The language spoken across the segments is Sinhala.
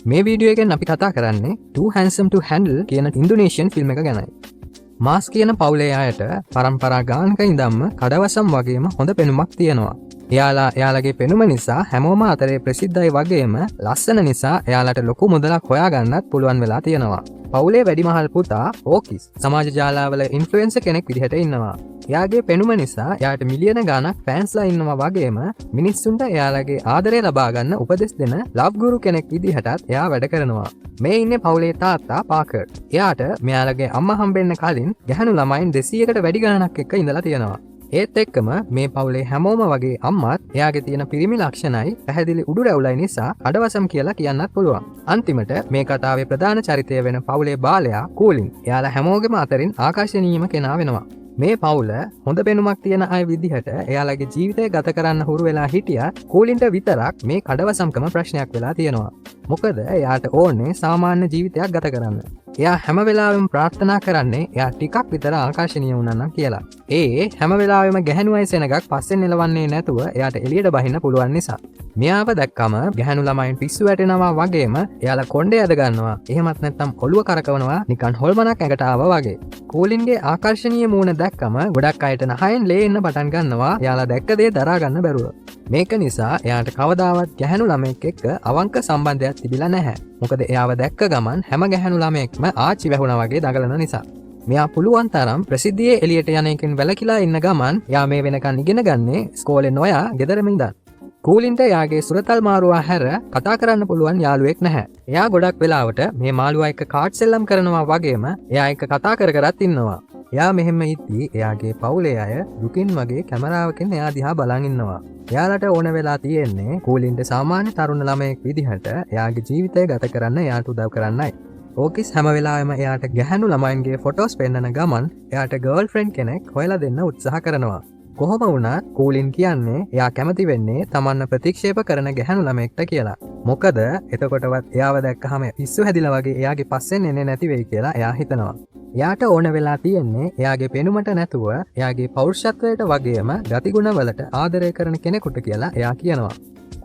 මේ වීඩියෝ එකෙන් අපි කතා කරන්නේ Too Handsome to Handle කියන ඉන්ඩෝනේෂියන් ෆිල්ම් එක ගැනයි. මාස් කියන පවුලේ අයට පරම්පරා ගානක ඉඳන්ම කඩවසම් වගේම හොඳ පෙනුමක් තියෙනවා. එයාලගේ පෙනුම නිසා හැමෝම අතරේ ප්‍රසිද්ධයි වගේම ලස්සන නිසා එයාලට ලොකු මුදලක් හොයාගන්නත් පුළුවන් වෙලා තියෙනවා. පවුලේ වැඩිමහල් පුතා ඕකිස් සමාජ ජාලාවල ඉන්ෆ්ලුවෙන්සර් කෙනෙක් විදිහට ඉන්නවා. එයාගේ පෙනුම නිසා එයාට මිලියන ගාණක් ෆෑන්ස්ලා ඉන්නවා වගේම මිනිස්සුන්ට එයාලගේ ආදරය ලබා ගන්න උපදෙස් දෙන ලව් ගුරු කෙනෙක් විදිහටත් එයා වැඩ කරනවා. මේ ඉන්නේ පවුලේ තාත්තා පාකර්. එයාට මෙයාලගේ අම්මා හම්බෙන්න කලින් ගැහණු ළමයින් 200කට වැඩි ගණනක් එක්ක ඉඳලා තියෙනවා. ඒත් එක්කම මේ පවුලේ හැමෝම වගේ අම්මත් එයාගේ තියෙන පිරිමි ලක්ෂණයි පැහැදිලි උඩු රැවුලයි නිසා කඩවසම් කියලා කියන්නත් පුළුවන්. අන්තිමට මේ කතාවේ ප්‍රධාන චරිතය වෙන පවුලේ බාලයා කූලින්. එයාලා හැමෝගෙම අතරින් ආකර්ශනීයම කෙනා වෙනවා. මේ පවුල හොඳ පෙනුමක් තියෙන අය විදිහට එයාලගේ ජීවිතය ගත කරන්න හුරු වෙලා හිටියත් කූලින්ට විතරක් මේ කඩවසම්කම ප්‍රශ්නයක් වෙලා තියෙනවා. මොකද එයාට ඕනේ සාමාන්‍ය ජීවිතයක් ගත කරන්න. එයා හැම වෙලාවෙම ප්‍රාර්ථනා කරන්නේ එයා ටිකක් විතර ආකර්ශනීය වුණා නම් කියලා. ඒ හැම වෙලාවෙම ගැහණු සෙනගක් පස්සෙන් එලවන්නේ නැතුව එයාට එළියට බහින්න පුළුවන් නිසා. මෙයාව දැක්කම ගැහණු ළමයින් පිස්සු වැටෙනවා වගේම එයාලා කොණ්ඩේ අද ගන්නවා. එහෙමත් නැත්නම් ඔළුව කරකවනවා නිකන් හොල්මනක් ඇඟට ආවා වගේ. කූලින්ගේ ආකර්ශනීය මූණ දැක්කම ගොඩක් අයට නහයෙන් ලේ එන්න පටන් ගන්නවා. එයාලා දැක්ක දේ දරා ගන්න බැරුව. මේක නිසා එයාට කවදාවත් ගැහණු ළමෙක් එක්ක අවංක සම්බන්ධයක් තිබිලා නැහැ. මොකද එයාව දැක්ක ගමන් හැම ගැහණු ළමයෙක්ම ආච්චි වැහුණා වගේ දඟලන නිසා. මෙයා පුළුවන් තරම් ප්‍රසිද්ධියේ එළියට යන එකෙන් වැළකීලා ඉන්න ගමන් එයා මේ වෙනකන් ඉගෙන ගන්නේ ස්කෝලේ නොයා ගෙදරම ඉඳන්. කූලින්ට එයාගේ සුරතල් මාරුවා හැර කතා කරන්න පුළුවන් යාළුවෙක් නැහැ. එයා ගොඩක් වෙලාවට මේ මාළුවා එක්ක කාඩ් සෙල්ලම් කරනවා වගේම එයා එක්ක කතා කර කරත් ඉන්නවා. එයා මෙහෙම ඉද්දී එයාගේ පවුලේ අය දුකින් වගේ කැමරාවකින් එයා දිහා බලන් ඉන්නවා. එයාලට ඕන වෙලා තියෙන්නේ කූලින්ට සාමාන්‍ය තරුණ ළමයෙක් විදිහට එයාගේ ජීවිතය ගත කරන්න එයාට උදව් කරන්නයි. ඕකිස් හැම වෙලාවෙම එයාට ගැහණු ළමයින්ගේ ෆොටෝස් පෙන්නන ගමන් එයාට ගර්ල් ෆ්‍රෙන්ඩ් කෙනෙක් හොයලා දෙන්න උත්සාහ කරනවා. කොහොම වුණත් කූලින් කියන්නේ එයා කැමති වෙන්නේ තමන්ව ප්‍රතික්ෂේප කරන ගැහණු ළමයෙක්ට කියලා. මොකද එතකොටවත් එයාව දැක්කහම පිස්සු හැදිලා වගේ එයාගේ පස්සෙන් එන්නේ නැති වෙයි කියලා එයා හිතනවා. එයාට ඕන වෙලා තියෙන්නේ එයාගේ පෙනුමට නැතුව එයාගේ පෞරුෂත්වයට වගේම ගතිගුණවලට ආදරය කරන කෙනෙකුට කියලා එයා කියනවා.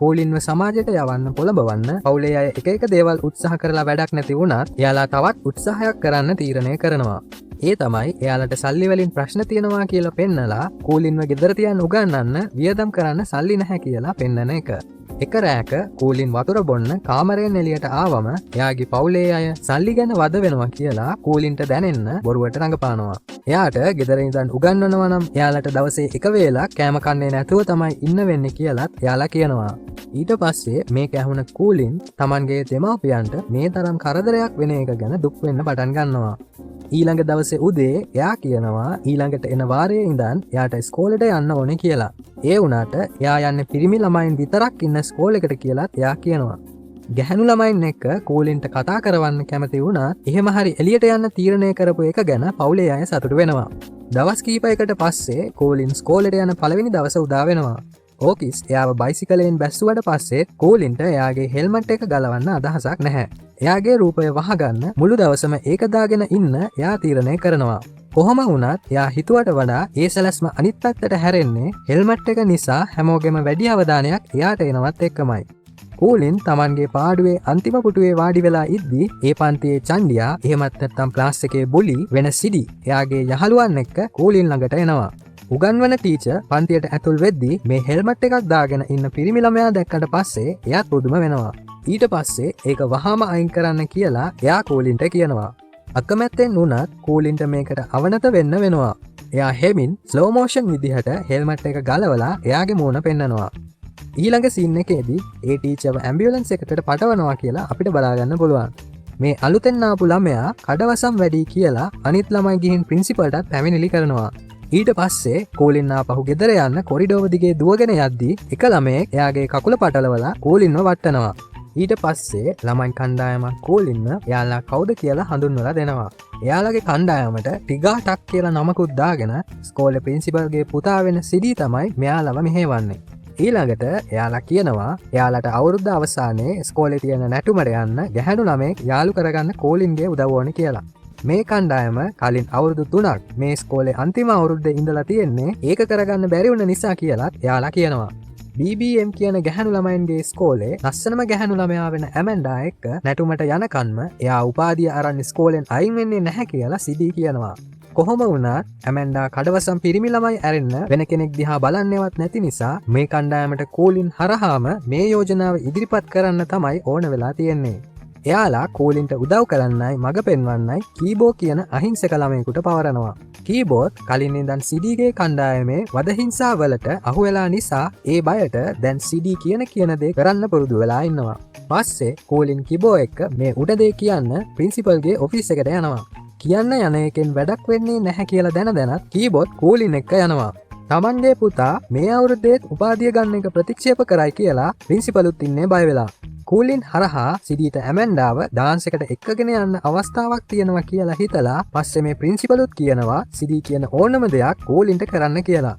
කූලින්ව සමාජයට යවන්න පොළඹවන්න පවුලේ අය එක දේවල් උත්සාහ කරලා වැඩක් නැති වුණත් එයාලා තවත් උත්සාහයක් කරන්න තීරණය කරනවා. ඒ තමයි එයාලට සල්ලි වලින් ප්‍රශ්න තියෙනවා කියලා පෙන්නලා කූලින්ව ගෙදර තියන්න උගන්වන්න වියදම් කරන්න සල්ලි නැහැ කියලා පෙන්නන එක. එක රෑක කූලින් වතුර බොන්න කාමරයෙන් එළියට ආවම එයාගේ පවුලේ අය සල්ලි ගැන වද වෙනවා කියලා කූලින්ට දැනෙන්න බොරුවට රඟපානවා. එයාට ගෙදර ඉඳන් උගන්වනවා නම් එයාලට දවසේ එක වේලක් කෑම කන්නේ නැතුව තමයි ඉන්න වෙන්නේ කියලාත් එයාලා කියනවා. ඊට පස්සේ මේක ඇහුණ කූලින් තමන්ගේ දෙමව්පියන්ට මේ තරම් කරදරයක් වෙන එක ගැන දුක් වෙන්න පටන් ගන්නවා. ඊළඟ දවසේ උදේ එයා කියනවා ඊළඟට එන වාරයේ ඉඳන් එයාට ස්කෝලේට යන්න ඕනේ කියලා. ඒ වුණාට එයා යන්නේ පිරිමි ළමයින් විතරක් ඉන්න ස්කෝලේකට කියලාත් එයා කියනවා. ගැහණු ළමයින් එක්ක කූලින්ට කතා කරවන්න කැමති වුණත් එහෙම හරි එළියට යන්න තීරණය කරපු එක ගැන පවුලේ අය සතුටු වෙනවා. දවස් කීපයකට පස්සේ කූලින් ස්කෝලේට යන පළවෙනි දවස උදා වෙනවා. ඕකිස් එයාව බයිසිකලයෙන් බැස්සුවට පස්සේ කූලින්ට එයාගේ හෙල්මට් එක ගලවන්න අදහසක් නැහැ. එයාගේ රූපය වහගන්න මුළු දවසම ඒක දාගෙන ඉන්න එයා තීරණය කරනවා. කොහොම වුණත් එයා හිතුවට වඩා ඒ සැලැස්ම අනිත් පැත්තට හැරෙන්නේ හෙල්මට් එක නිසා හැමෝගෙම වැඩි අවධානයක් එයාට එනවත් එක්කමයි. කූලින් තමන්ගේ පාඩුවේ අන්තිම පුටුවේ වාඩි වෙලා ඉද්දී ඒ පන්තියේ චණ්ඩියා එහෙමත් නැත්නම් ක්ලාස් එකේ බුලි වෙන සිඩි එයාගේ යහළුවන් එක්ක කූලින් ළඟට එනවා. උගන්වන ටීචර් පන්තියට ඇතුල් වෙද්දී මේ හෙල්මට් එකක් දාගෙන ඉන්න පිරිමි ළමයා දැක්කට පස්සේ එයාත් පුදුම වෙනවා. ඊට පස්සේ ඒක වහාම අයින් කරන්න කියලා එයා කූලින්ට කියනවා. අකමැත්තෙන් වුණත් කූලින්ට මේකට අවනත වෙන්න වෙනවා. එයා හෙමින් ස්ලෝ මෝෂන් විදිහට හෙල්මට් එක ගලවලා එයාගේ මූණ පෙන්නනවා. ඊළඟ සීන් එකේදී ඒ ටීචර්ව ඇම්බියුලන්ස් එකකට පටවනවා කියලා අපිට බලාගන්න පුළුවන්. මේ අලුතෙන් ආපු ළමයා කඩවසම් වැඩි කියලා අනිත් ළමයි ගිහින් ප්‍රින්සිපල්ටත් පැමිණිලි කරනවා. ඊට පස්සේ කූලින් ආපහු ගෙදර යන්න කොරිඩෝව දිගේ දුවගෙන යද්දී එක ළමයෙක් එයාගේ කකුල පටලවලා කූලින්ව වට්ටනවා. ඊට පස්සේ ළමයි කණ්ඩායමක් කූලින්ව එයාලා කවුද කියලා හඳුන්වලා දෙනවා. එයාලගේ කණ්ඩායමට ටිගාටක් කියලා නමකුත් දාගෙන ස්කෝලේ ප්‍රින්සිපල්ගේ පුතා වෙන සිඩි තමයි මෙයාලව මෙහෙවන්නේ. ඊළඟට එයාලා කියනවා එයාලට අවුරුද්ද අවසානයේ ස්කෝලේ තියෙන නැටුමට යන්න ගැහැණු ළමයෙක් යාළු කරගන්න කූලින්ගේ උදව් ඕනේ කියලා. මේ කණ්ඩායම කලින් අවුරුදු 3ක් මේ ස්කෝලේ අන්තිම අවුරුද්දේ ඉඳලා තියෙන්නේ ඒක කරගන්න බැරි වුණ නිසා කියලාත් එයාලා කියනවා. BBM කියන ගැහැණු ළමයින්ගේ ස්කෝලේ ලස්සනම ගැහැණු ළමයා වෙන ඇමන්ඩා එක්ක නැටුමට යනකන්ම එයා උපාධිය අරන් ස්කෝලෙන් අයින් වෙන්නේ නැහැ කියලා සිදී කියනවා. කොහොම වුණත් ඇමන්ඩා කඩවසම් පිරිමි ළමයි ඇරෙන්න වෙන කෙනෙක් දිහා බලන්නේවත් නැති නිසා මේ කණ්ඩායමට කෝලින් හරහාම මේ යෝජනාව ඉදිරිපත් කරන්න තමයි ඕන වෙලා තියෙන්නේ. එයාලා කෝලින්ට උදව් කරන්නයි මඟ පෙන්වන්නයි කීබෝ කියන අහිංසක ළමයෙකුට පවරනවා. කීබෝත් කලින් ඉඳන් සිඩීගේ කණ්ඩායමේ වදහිංසා වලට අහු වෙලා නිසා ඒ බයට දැන් සිඩී කියන දේ කරන්න පුරුදු වෙලා ඉන්නවා. පස්සේ කෝලින් කිබෝ එක්ක මේ උඩ දේ කියන්න ප්‍රින්සිපල්ගේ ඔෆිස් එකට යනවා. කියන්න යන එකෙන් වැඩක් වෙන්නේ නැහැ කියලා දැනත් කීබෝත් කෝලින් එක්ක යනවා. තමන්ගේ පුතා මේ අවුරුද්දේත් උපාධිය ගන්න එක ප්‍රතික්ෂේප කරයි කියලා ප්‍රින්සිපලුත් ඉන්නේ බය වෙලා. කෝලින් හරහා සිඩීට ඇමන්ඩාව ඩාන්ස් එකට එක්කගෙන යන්න අවස්ථාවක් තියෙනවා කියලා හිතලා පස්සේ මේ ප්‍රින්සිපලුත් කියනවා සිඩී කියන ඕනම දෙයක් කෝලින්ට කරන්න කියලා.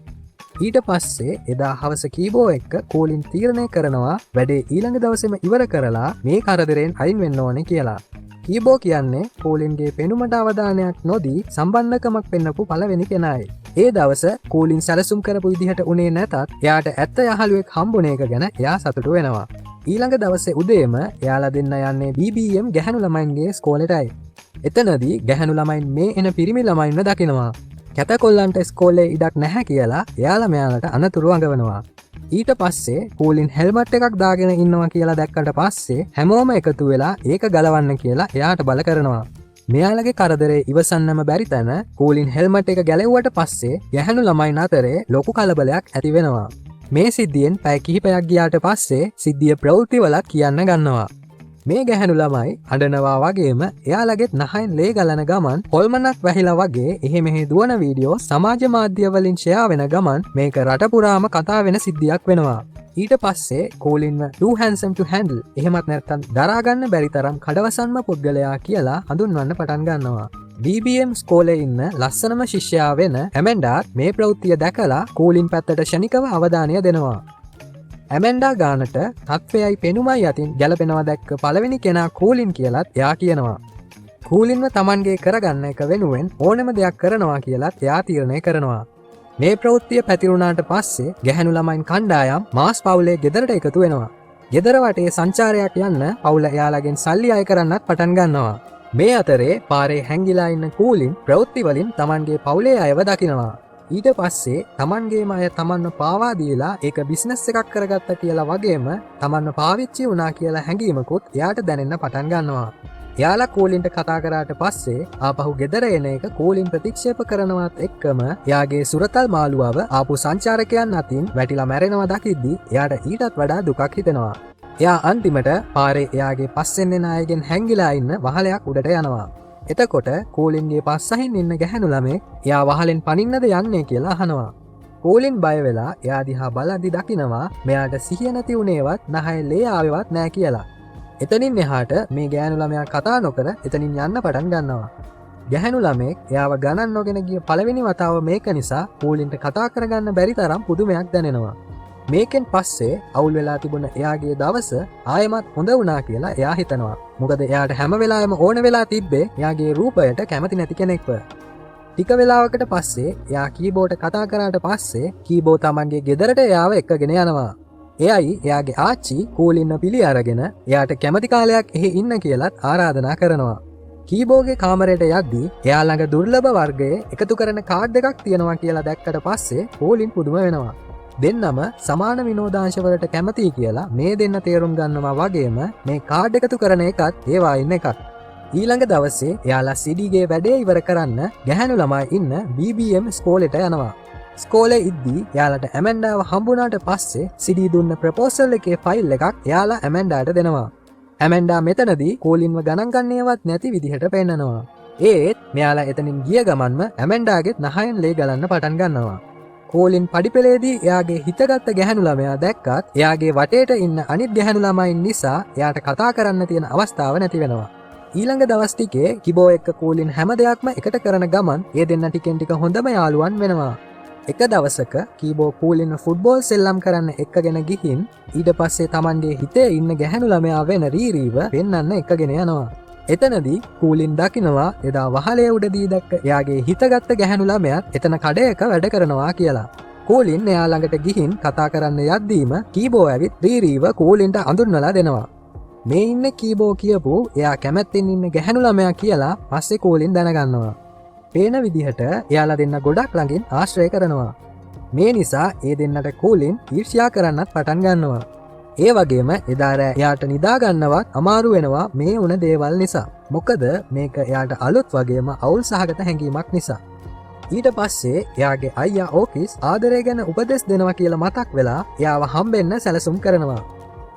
ඊට පස්සේ එදා හවස කීබෝ එක්ක කෝලින් තීරණය කරනවා වැඩේ ඊළඟ දවසේම ඉවර කරලා මේ කරදරෙන් අයින් වෙන්න ඕනේ කියලා. කීබෝ කියන්නේ කෝලින්ගේ පෙනුමට අවධානයක් නොදී සම්බන්ධකමක් පෙන්නපු පළවෙනි කෙනායි. ඒ දවස කෝලින් සැලසුම් කරපු විදිහට උනේ නැතත් එයාට ඇත්ත යහළුවෙක් හම්බුන එක ගැන එයා සතුටු වෙනවා. ඊළඟ දවසේ උදේම එයාලා දෙන්න යන්නේ BBM ගැහැණු ළමයින්ගේ ස්කෝලෙටයි. එතනදී ගැහැණු ළමයින් මේ එන පිරිමි ළමයින්ව දකිනවා. කැතකොල්ලන්ට ස්කෝලේ ඉඩක් නැහැ කියලා එයාලා මෙයාලට අනතුරු අඟවනවා. ඊට පස්සේ කෝලින් හෙල්මට් එකක් දාගෙන ඉන්නවා කියලා දැක්කට පස්සේ හැමෝම එකතු වෙලා ඒක ගලවන්න කියලා එයාට බල කරනවා. මෙයාලගේ කරදරේ ඉවසන්නම බැරි තැන කෝලින් හෙල්මට් එක ගැලෙව්වට පස්සේ ගැහැණු ළමයින් අතරේ ලොකු කලබලයක් ඇති වෙනවා. මේ සිද්ධියෙන් පැය කිහිපයක් ගියාට පස්සේ සිද්ධිය ප්‍රවෘත්තිවලත් කියන්න ගන්නවා. මේ ගැහැණු ළමයි අඬනවා වගේම එයාලගෙත් නහයින් ලේ ගලන ගමන් හොල්මනක් වැහිලා වගේ එහෙ මෙහෙ දුවන වීඩියෝ සමාජ මාධ්‍ය වලින් ෂෙයා වෙන ගමන් මේක රට පුරාම කතා වෙන සිද්ධියක් වෙනවා. ඊට පස්සේ කෝලින්ව too handsome to handle එහෙමත් නැත්නම් දරාගන්න බැරි තරම් කඩවසන්ම පුද්ගලයා කියලා හඳුන්වන්න පටන් ගන්නවා. BBM ස්කෝලේ ඉන්න ලස්සනම ශිෂ්‍යයා වෙන ඇමන්ඩාත් මේ ප්‍රවෘත්තිය දැකලා කෝලින් පැත්තට ෂණිකව අවධානය දෙනවා. ඇමන්ඩා ගානට තත්වයයි පෙනුමයි අතින් ගැලපෙනවා දැක්ක පළවෙනි කෙනා කෝලින් කියලත් එයා කියනවා. කෝලින්ව තමන්ගේ කරගන්න එක වෙනුවෙන් ඕනෙම දෙයක් කරනවා කියලත් එයා තීරණය කරනවා. මේ ප්‍රවෘත්තිය පැතිරුණාට පස්සේ ගැහැණු ළමයින් කණ්ඩායම් මාස් පවුලේ ගෙදරට එකතු වෙනවා. ගෙදර වටේ සංචාරයක් යන්න පවුල එයාලගෙන් සල්ලි අය කරන්නත් පටන් ගන්නවා. මේ අතරේ පාරේ හැංගිලා ඉන්න කෝලින් ප්‍රවෘත්ති වලින් තමන්ගේ පවුලේ අයව දකිනවා. ඊට පස්සේ තමන්ගේම අය තමන්ව පාවා දීලා ඒක බිස්නස් එකක් කරගත්ත කියලා වගේම තමන්ව පාවිච්චි වුණා කියලා හැඟීමකුත් එයාට දැනෙන්න පටන් ගන්නවා. එයාලා කෝලින්ට කතා කරාට පස්සේ ආපහු ගෙදර එන එක කෝලින් ප්‍රතික්ෂේප කරනවත් එක්කම එයාගේ සුරතල් මාළුවව ආපු සංචාරකයන් අතින් වැටිලා මැරෙනවා දකිද්දි එයාට ඊටත් වඩා දුකක් හිතෙනවා. එයා අන්තිමට පාරේ එයාගේ පස්සෙන් එන අයගෙන් හැංගිලා ඉන්න වහලයක් උඩට යනවා. එතකොට කෝලින්ගේ පස්සහින් ඉන්න ගැහැණු ළමෙක් එයා වහලෙන් පනින්නද යන්නේ කියලා අහනවා. කෝලින් බය වෙලා එයා දිහා බලද්දි දකිනවා මෙයාට සිහිය නැති උනේවත් නහය ලේ ආවෙවත් නෑ කියලා. එතනින් එහාට මේ ගැහැණු ළමයා කතා නොකර එතනින් යන්න පටන් ගන්නවා. ගැහැණු ළමෙක් එයාව ගණන් නොගෙන ගිය පළවෙනි වතාව මේක නිසා කෝලින්ට කතා කරගන්න බැරි තරම් පුදුමයක් දැනෙනවා. මේකෙන් පස්සේ අවුල් වෙලා තිබුණ එයාගේ දවස ආයෙමත් හොඳ වුණා කියලා එයා හිතනවා. මොකද එයාට හැම වෙලාවෙම ඕන වෙලා තිබ්බේ එයාගේ රූපයට කැමති නැති කෙනෙක්ව. ටික වෙලාවකට පස්සේ එයා කීබෝට කතා කරාට පස්සේ කීබෝ තමන්ගේ ගෙදරට එයාව එක්කගෙන යනවා. එයයි එයාගේ ආච්චි කෝලින්ව පිළි අරගෙන එයාට කැමති කාලයක් එහෙ ඉන්න කියලත් ආරාධනා කරනවා. කීබෝගේ කාමරයට යද්දී එයා ළඟ දුර්ලභ වර්ගයේ එකතු කරන කාඩ් එකක් තියෙනවා කියලා දැක්කට පස්සේ කෝලින් පුදුම වෙනවා. දෙන්නම සමාන විනෝදාංශවලට කැමතියි කියලා මේ දෙන්න තේරුම් ගන්නවා වගේම මේ කාඩ් එකතු කරන එකත් ඒවා ඉන්න එකක්. ඊළඟ දවසේ එයාලා සිඩීගේ වැඩේ ඉවර කරන්න ගැහැණු ළමයි ඉන්න BBM ස්කෝලෙට යනවා. ස්කෝලේ ඉද්දී එයාලට ඇමන්ඩාව හම්බුණාට පස්සේ සිඩී දුන්න ප්‍රපෝසල් එකේ ෆයිල් එකක් එයාලා ඇමන්ඩාට දෙනවා. ඇමන්ඩා මෙතනදී කෝලින්ව ගණන් ගන්නේවත් නැති විදිහට පෙන්නනවා. ඒත් මෙයාලා එතනින් ගිය ගමන්ම ඇමන්ඩාගෙත් නහයෙන් ලේ ගලන්න පටන් ගන්නවා. කෝලින් පඩිපෙළේදී එයාගේ හිතගත්ත ගැහැණු ළමයා දැක්කත් එයාගේ වටේට ඉන්න අනිත් ගැහැණු ළමයින් නිසා එයාට කතා කරන්න තියෙන අවස්ථාව නැති වෙනවා. ඊළඟ දවස් ටිකේ කිබෝ එක්ක කෝලින් හැම දෙයක්ම එකට කරන ගමන් ඒ දෙන්න ටිකෙන් ටික හොඳම යාළුවන් වෙනවා. එක දවසක කීබෝ කෝලින්ව ෆුට්බෝල් සෙල්ලම් කරන්න එක්කගෙන ගිහින් ඊට පස්සේ තමන්ගේ හිතේ ඉන්න ගැහැණු ළමයා වෙන රීරීව පෙන්වන්න එක්කගෙන යනවා. එතනදී කෝලින් දකිනවා එදා වහලේ උඩදී දැක්ක එයාගේ හිතගත්ත ගැහැණු ළමයාත් එතන කඩයක වැඩ කරනවා කියලා. කෝලින් එයා ළඟට ගිහින් කතා කරන්න යද්දීම කීබෝ ඇවිත් රීරීව කෝලින්ට අඳුන්වලා දෙනවා. මේ ඉන්න කීබෝ කියපු එයා කැමැත්තෙන් ඉන්න ගැහැණු ළමයා කියලා පස්සේ කෝලින් දැනගන්නවා. පේන විදිහට එයාලා දෙන්න ගොඩක් ළඟින් ආශ්‍රය කරනවා. මේ නිසා ඒ දෙන්නට කෝලින් ඊර්ෂ්‍යා කරන්නත් පටන් ගන්නවා. ඒ වගේම එදා රෑ එයාට නිදාගන්නවත් අමාරු වෙනවා මේ වුණ දේවල් නිසා. මොකද මේක එයාට අලුත් වගේම අවුල් සහගත හැඟීමක් නිසා. ඊට පස්සේ එයාගේ අයියා ඕකිස් ආදරය ගැන උපදෙස් දෙනවා කියලා මතක් වෙලා එයාව හම්බෙන්න සැලසුම් කරනවා.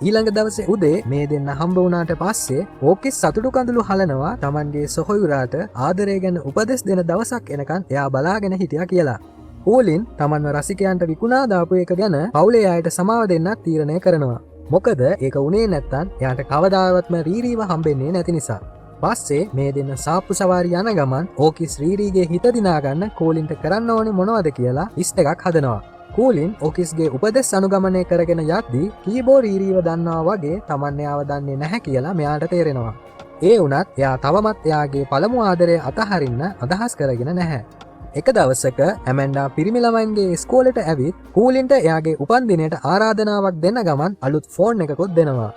ඊළඟ දවසේ උදේ මේ දෙන්න හම්බ වුණාට පස්සේ ඕකිස් සතුටු කඳුළු හලනවා Tamanගේ සොහොයුරාට ආදරය ගැන උපදෙස් දෙන දවසක් එනකන් එයා බලාගෙන හිටියා කියලා. කෝලින් තමන්ව රසිකයන්ට විකුණා දාපු එක ගැන පවුලේ අයට සමාව දෙන්නත් තීරණය කරනවා. මොකද ඒක උනේ නැත්තම් එයාට කවදාවත්ම රීරීව හම්බෙන්නේ නැති නිසා. පස්සේ මේ දෙන්න සාප්පු සවාරි යන ගමන් ඕකිස් රීරීගේ හිත දිනාගන්න කෝලින්ට කරන්න ඕනේ මොනවද කියලා ලිස්ට් එකක් හදනවා. කෝලින් ඕකිස්ගේ උපදෙස් අනුගමනය කරගෙන යද්දී කීබෝ රීරීව දන්නවා වගේ තමන් එයාව දන්නේ නැහැ කියලා මෙයාට තේරෙනවා. ඒ වුණත් එයා තවමත් එයාගේ පළමු ආදරය අතහරින්න අදහස් කරගෙන නැහැ. එක දවසක ඇමෙන්ඩා පිරිමි ළමයින්ගේ ඉස්කෝලේට ඇවිත් කෝලින්ට එයාගේ උපන්දිනයට ආරාධනාවක් දෙන්න ගමන් අලුත් ෆෝන් එකකුත් දෙනවා.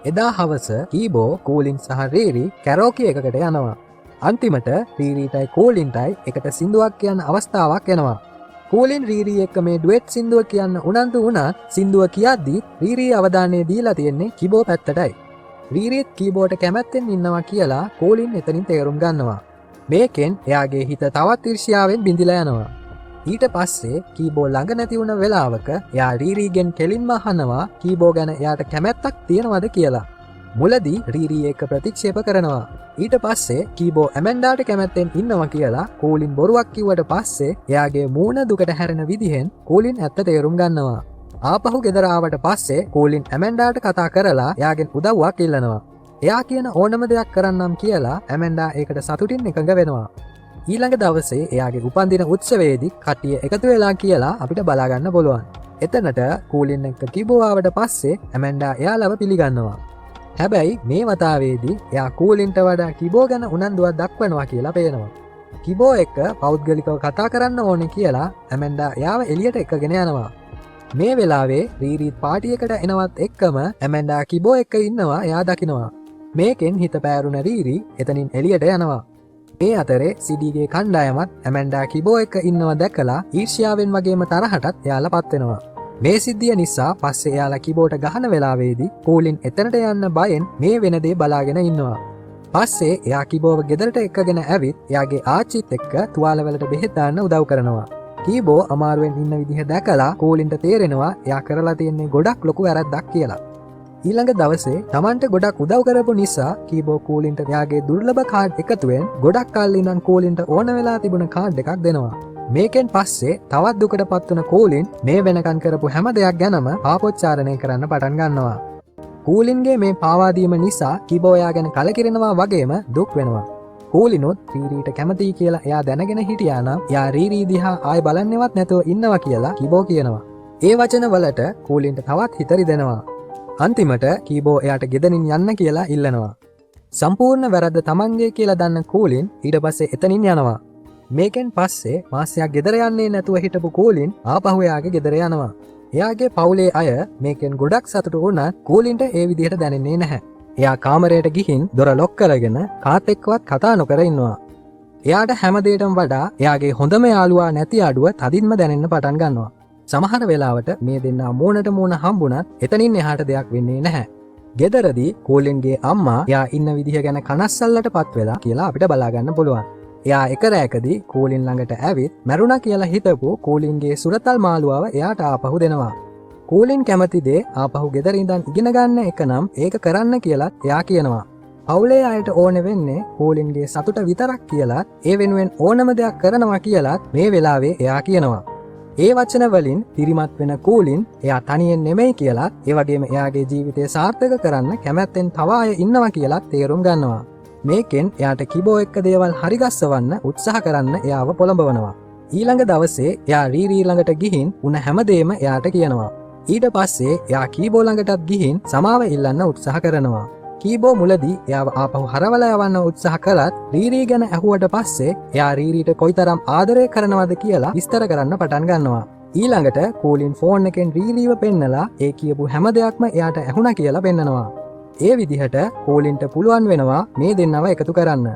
එදා හවස කීබෝ කෝලින් සහ රීරි කැරෝකි එකකට යනවා. අන්තිමට රීරීටයි කෝලින්ටයි එකට සින්දුවක් කියන්න අවස්ථාවක් එනවා. කෝලින් රීරී එක්ක මේ ඩුවෙට් සින්දුව කියන්න උනන්දු වුණත් සින්දුව කියද්දී රීරී අවධානය දීලා තියෙන්නේ කීබෝ පැත්තටයි. රීරීත් කීබෝට කැමැත්තෙන් ඉන්නවා කියලා කෝලින් එතනින් තේරුම් ගන්නවා. මේකෙන් එයාගේ හිත තවත් ඊර්ෂ්‍යාවෙන් බිඳිලා යනවා. ඊට පස්සේ කීබෝ ළඟ නැති වුණ වෙලාවක එයා රීරීගෙන් කෙලින්ම අහනවා කීබෝ ගැන එයාට කැමැත්තක් තියෙනවද කියලා. මුලදී රීරී එක ප්‍රතික්ෂේප කරනවා. ඊට පස්සේ කීබෝ ඇමෙන්ඩාට කැමැත්තෙන් ඉන්නවා කියලා කෝලින් බොරුවක් කිව්වට පස්සේ එයාගේ මූණ දුකට හැරෙන විදිහෙන් කෝලින් ඇත්ත තේරුම් ගන්නවා. ආපහු ගෙදර ආවට පස්සේ කෝලින් ඇමෙන්ඩාට කතා කරලා එයාගෙන් උදව්වක් ඉල්ලනවා. එයා කියන ඕනම දෙයක් කරන්නම් කියලා ඇමෙන්ඩා ඒකට සතුටින් එකඟ වෙනවා. ඊළඟ දවසේ එයාගේ උපන්දින උත්සවයේදී කට්ටිය එකතු වෙලා කියලා අපිට බලාගන්න පුළුවන්. එතනට කෝලින් එක්ක කීබෝ ආවට පස්සේ ඇමෙන්ඩා එයාලව පිළිගන්නවා. හැබැයි මේ වතාවේදී එයා කෝලින්ට වඩා කීබෝ ගැන උනන්දුවක් දක්වනවා කියලා පේනවා. කීබෝ එක්ක පෞද්ගලිකව කතා කරන්න ඕනේ කියලා ඇමෙන්ඩා එයාව එළියට එක්කගෙන යනවා. මේ වෙලාවේ රීරීත් පාටියකට එනවත් එක්කම ඇමෙන්ඩා කීබෝ එක්ක ඉන්නවා එයා දකිනවා. මේකෙන් හිත පෑරුණ රීරි එතනින් එළියට යනවා. ඒ අතරේ සිඩීගේ කණ්ඩායමත් ඇමෙන්ඩා කීබෝ එක්ක ඉන්නවා දැකලා ඊර්ෂ්‍යාවෙන් වගේම තරහටත් එයාලා පත් වෙනවා. මේ සිද්ධිය නිසා පස්සේ එයාලා කීබෝට ගහන වෙලාවේදී කෝලින් එතනට යන්න බයෙන් මේ වෙන දේ බලාගෙන ඉන්නවා. පස්සේ එයා කීබෝව ගෙදරට එක්කගෙන ඇවිත් එයාගේ ආච්චිත් එක්ක තුවාලවලට බෙහෙත් දාන්න උදව් කරනවා. කීබෝ අමාරුවෙන් ඉන්න විදිහ දැකලා කෝලින්ට තේරෙනවා එයා කරලා තියෙන්නේ ගොඩක් ලොකු වැරද්දක් කියලා. ඊළඟ දවසේ තමන්ට ගොඩක් උදව් කරපු නිසා කීබෝ කෝලින්ට එයාගේ දුර්ලභ කාඩ් එකතුවෙන් ගොඩක් කල් ඉඳන් කෝලින්ට ඕන වෙලා තිබුණ කාඩ් එකක් දෙනවා. මේකෙන් පස්සේ තවත් දුකට පත්වන කෝලින් මේ වෙනකන් කරපු හැම දෙයක් ගැනම පාපොච්චාරණය කරන්න පටන් ගන්නවා. කෝලින්ගේ මේ පාවාදීම නිසා කීබෝ එයා ගැන කලකිරෙනවා වගේම දුක් වෙනවා. කෝලිනුත් රීරීට කැමතියි කියලා එයා දැනගෙන හිටියා නම් එයා රීරී දිහා ආයෙ බලන්නේවත් නැතුව ඉන්නවා කියලා කීබෝ කියනවා. ඒ වචන වලට කෝලින්ට තවත් හිත රිදෙනවා. අන්තිමට කීබෝ එයාට ගෙදරින් යන්න කියලා ඉල්ලනවා. සම්පූර්ණ වැරද්ද තමන්ගේ කියලා දන්න කෝලින් ඊට පස්සේ එතනින් යනවා. මේකෙන් පස්සේ මාසයක් ගෙදර යන්නේ නැතුව හිටපු කෝලින් ආපහු එයාගේ ගෙදර යනවා. එයාගේ පවුලේ අය මේකෙන් ගොඩක් සතුටු වුණත් කෝලින්ට ඒ විදිහට දැනෙන්නේ නැහැ. එයා කාමරයට ගිහින් දොර ලොක් කරගෙන කාත් එක්කවත් කතා නොකර ඉන්නවා. එයාට හැමදේටම වඩා එයාගේ හොඳම යාළුවා නැති අඩුව තදින්ම දැනෙන්න පටන් ගන්නවා. සමහර වෙලාවට මේ දෙන්නා මූණට මූණ හම්බුණත් එතනින් එහාට දෙයක් වෙන්නේ නැහැ. ගෙදරදී කෝලින්ගේ අම්මා එයා ඉන්න විදිහ ගැන කනස්සල්ලට පත් වෙලා කියලා අපිට බලාගන්න පුළුවන්. එයා එක රැකදී කෝලින් ළඟට ඇවිත් මැරුණා කියලා හිතපු කෝලින්ගේ සුරතල් මාළුවාව එයාට ආපහු දෙනවා. කෝලින් කැමති දේ ආපහු ගෙදර ඉඳන් ඉගෙන ගන්න එක නම් ඒක කරන්න කියලා එයා කියනවා. පවුලේ අයට ඕනේ වෙන්නේ කෝලින්ගේ සතුට විතරක් කියලා ඒ වෙනුවෙන් ඕනම දෙයක් කරනවා කියලා මේ වෙලාවේ එයා කියනවා. ඒ වචන වලින් තිරිමත් වෙන කෝලින් එයා තනියෙන් නෙමෙයි කියලා ඒ වගේම එයාගේ ජීවිතය සාර්ථක කරන්න කැමැත්තෙන් තව අය ඉන්නවා කියලා තේරුම් ගන්නවා. මේකෙන් එයාට කීබෝ එක්ක දේවල් හරිගස්සවන්න උත්සාහ කරන්න එයාව පොළඹවනවා. ඊළඟ දවසේ එයා රීරී ළඟට ගිහින් උන හැමදේම එයාට කියනවා. ඊට පස්සේ එයා කීබෝ ළඟටත් ගිහින් සමාව ඉල්ලන්න උත්සාහ කරනවා. කීබෝ මුලදී එයාව ආපහු හරවලා යවන්න උත්සාහ කළත් රීරී ගැන ඇහුවට පස්සේ එයා රීරීට කොයිතරම් ආදරය කරනවද කියලා විස්තර කරන්න පටන් ගන්නවා. ඊළඟට කෝලින් ෆෝන් එකෙන් රීරීව පෙන්නලා ඒ කියපු හැම දෙයක්ම එයාට ඇහුණ කියලා පෙන්නනවා. ඒ විදිහට කෝලින්ට පුළුවන් වෙනවා මේ දෙන්නව එකතු කරන්න.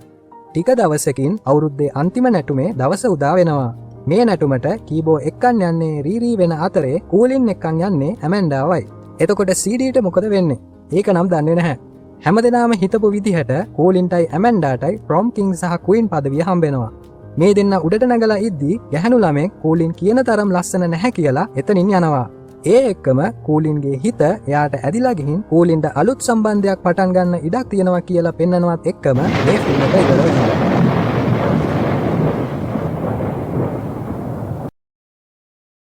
ටික දවසකින් අවුරුද්දේ අන්තිම නැටුමේ දවස උදා වෙනවා. මේ නැටුමට කීබෝ එක්කන් යන්නේ රීරී වෙන අතරේ කෝලින් එක්කන් යන්නේ ඇමැන්ඩාවයි. එතකොට CDට මොකද වෙන්නේ? ඒක නම් දන්නේ නැහැ. හැමදෙනාම හිතපු විදිහට කෝලින්ටයි ඇමැන්ඩාටයි ප්‍රොම් කිං සහ කුයින් පදවිය හම්බෙනවා. මේ දෙන්න උඩට නැගලා ඉද්දී ගැහැණු ළමෙක් කෝලින් කියන තරම් ලස්සන නැහැ කියලා එතනින් යනවා. ඒ එක්කම කෝලින්ගේ හිත එයාට ඇදිලා ගිහින් කෝලින්ට අලුත් සම්බන්ධයක් පටන් ගන්න ඉඩක් තියෙනවා කියලා පෙන්නනවත් එක්කම මේ ෆිල්ම් එක ඉවර වෙනවා.